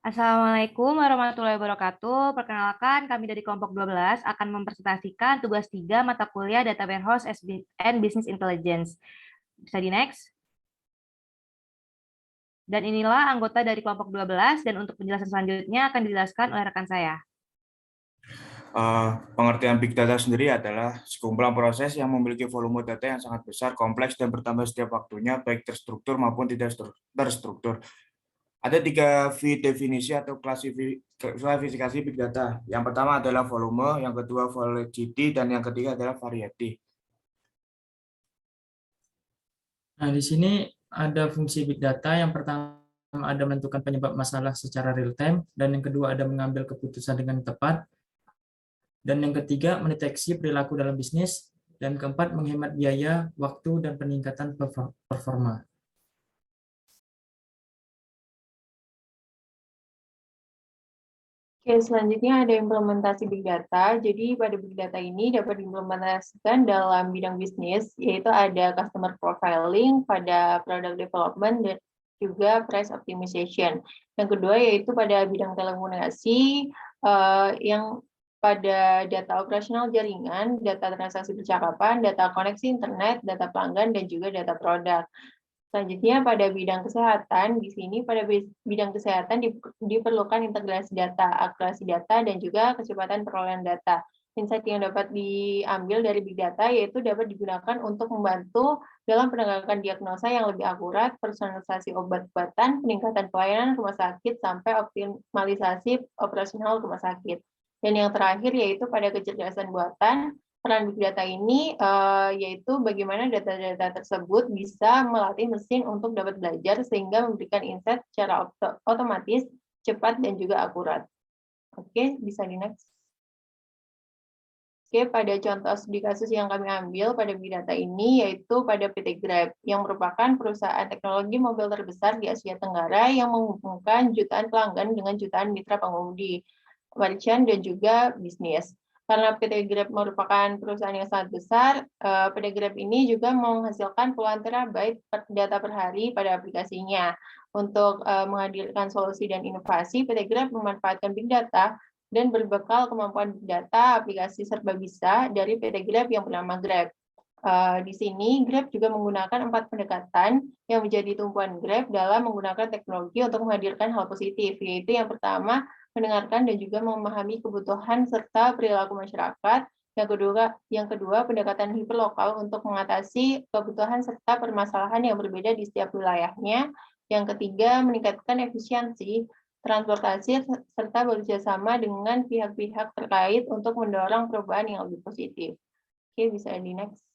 Assalamualaikum warahmatullahi wabarakatuh. Perkenalkan, kami dari kelompok 12 akan mempresentasikan tugas 3 mata kuliah Data Warehouse and Business Intelligence. Bisa di next. Dan inilah anggota dari kelompok 12 dan untuk penjelasan selanjutnya akan dijelaskan oleh rekan saya. Pengertian Big Data sendiri adalah sekumpulan proses yang memiliki volume data yang sangat besar, kompleks, dan bertambah setiap waktunya, baik terstruktur maupun tidak terstruktur. Ada 3 definisi atau klasifikasi Big Data. Yang pertama adalah volume, yang kedua velocity, dan yang ketiga adalah variety. Nah, di sini ada fungsi Big Data. Yang pertama ada menentukan penyebab masalah secara real time, dan yang kedua ada mengambil keputusan dengan tepat, dan yang ketiga mendeteksi perilaku dalam bisnis, dan keempat menghemat biaya, waktu, dan peningkatan performa. Oke, selanjutnya ada implementasi Big Data. Jadi pada Big Data ini dapat diimplementasikan dalam bidang bisnis, yaitu ada customer profiling, pada product development, dan juga price optimization. Yang kedua yaitu pada bidang telekomunikasi, yang pada data operasional jaringan, data transaksi percakapan, data koneksi internet, data pelanggan, dan juga data produk. Selanjutnya pada bidang kesehatan, di sini pada bidang kesehatan diperlukan integrasi data, akurasi data, dan juga kecepatan perolehan data. Insight yang dapat diambil dari Big Data yaitu dapat digunakan untuk membantu dalam penegakan diagnosa yang lebih akurat, personalisasi obat-obatan, peningkatan pelayanan rumah sakit, sampai optimalisasi operasional rumah sakit. Dan yang terakhir yaitu pada kecerdasan buatan. Peran Big Data ini yaitu bagaimana data-data tersebut bisa melatih mesin untuk dapat belajar sehingga memberikan insight secara otomatis, cepat, dan juga akurat. Oke, bisa di next. Oke, pada contoh studi kasus yang kami ambil pada Big Data ini yaitu pada PT Grab, yang merupakan perusahaan teknologi mobil terbesar di Asia Tenggara yang menghubungkan jutaan pelanggan dengan jutaan mitra pengemudi, merchant, dan juga bisnis. Karena PT Grab merupakan perusahaan yang sangat besar, PT Grab ini juga menghasilkan puluhan terabyte data per hari pada aplikasinya. Untuk menghadirkan solusi dan inovasi, PT Grab memanfaatkan Big Data dan berbekal kemampuan Big Data, aplikasi serba bisa dari PT Grab yang bernama Grab. Di sini Grab juga menggunakan 4 pendekatan yang menjadi tumpuan Grab dalam menggunakan teknologi untuk menghadirkan hal positif, yaitu yang pertama, mendengarkan dan juga memahami kebutuhan serta perilaku masyarakat. Yang kedua, pendekatan hiperlokal untuk mengatasi kebutuhan serta permasalahan yang berbeda di setiap wilayahnya. Yang ketiga, meningkatkan efisiensi transportasi serta bekerjasama dengan pihak-pihak terkait untuk mendorong perubahan yang lebih positif. Oke, bisa di next.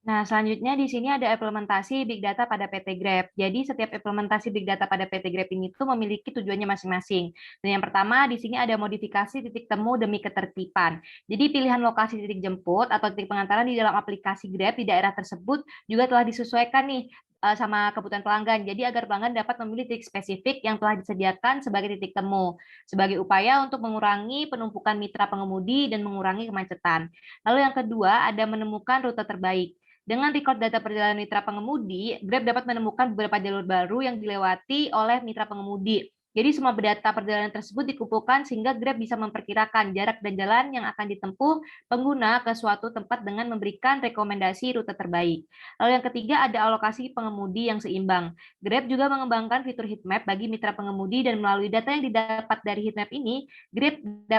Nah, selanjutnya di sini ada implementasi Big Data pada PT Grab. Jadi, setiap implementasi Big Data pada PT Grab ini tuh memiliki tujuannya masing-masing. Dan yang pertama, di sini ada modifikasi titik temu demi ketertiban. Jadi, pilihan lokasi titik jemput atau titik pengantaran di dalam aplikasi Grab di daerah tersebut juga telah disesuaikan nih sama kebutuhan pelanggan. Jadi, agar pelanggan dapat memilih titik spesifik yang telah disediakan sebagai titik temu, sebagai upaya untuk mengurangi penumpukan mitra pengemudi dan mengurangi kemacetan. Lalu yang kedua, ada menemukan rute terbaik. Dengan record data perjalanan mitra pengemudi, Grab dapat menemukan beberapa jalur baru yang dilewati oleh mitra pengemudi. Jadi semua data perjalanan tersebut dikumpulkan sehingga Grab bisa memperkirakan jarak dan jalan yang akan ditempuh pengguna ke suatu tempat dengan memberikan rekomendasi rute terbaik. Lalu yang ketiga ada alokasi pengemudi yang seimbang. Grab juga mengembangkan fitur heatmap bagi mitra pengemudi dan melalui data yang didapat dari heatmap ini,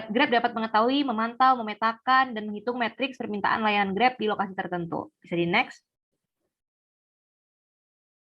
Grab dapat mengetahui, memantau, memetakan, dan menghitung matriks permintaan layanan Grab di lokasi tertentu. Bisa di next.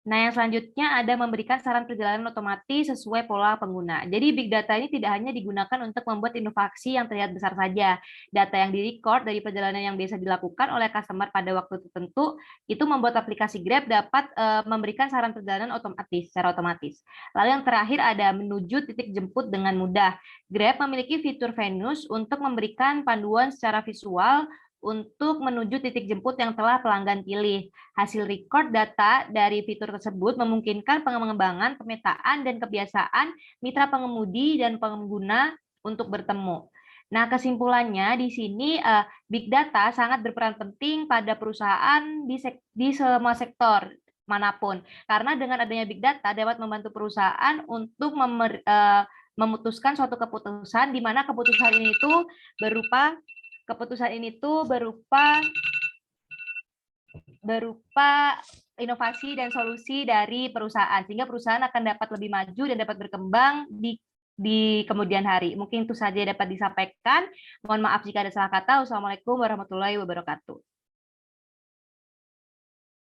Nah, yang selanjutnya ada memberikan saran perjalanan otomatis sesuai pola pengguna. Jadi, Big Data ini tidak hanya digunakan untuk membuat inovasi yang terlihat besar saja. Data yang direcord dari perjalanan yang biasa dilakukan oleh customer pada waktu tertentu, itu membuat aplikasi Grab dapat memberikan saran perjalanan otomatis, secara otomatis. Lalu yang terakhir ada menuju titik jemput dengan mudah. Grab memiliki fitur Venus untuk memberikan panduan secara visual untuk menuju titik jemput yang telah pelanggan pilih. Hasil record data dari fitur tersebut memungkinkan pengembangan, pemetaan, dan kebiasaan mitra pengemudi dan pengguna untuk bertemu. Nah, kesimpulannya di sini Big Data sangat berperan penting pada perusahaan di semua sektor, manapun. Karena dengan adanya big data dapat membantu perusahaan untuk memutuskan suatu keputusan, di mana keputusan ini tuh berupa inovasi dan solusi dari perusahaan, sehingga perusahaan akan dapat lebih maju dan dapat berkembang di kemudian hari. Mungkin itu saja dapat disampaikan. Mohon maaf jika ada salah kata. Wassalamualaikum warahmatullahi wabarakatuh.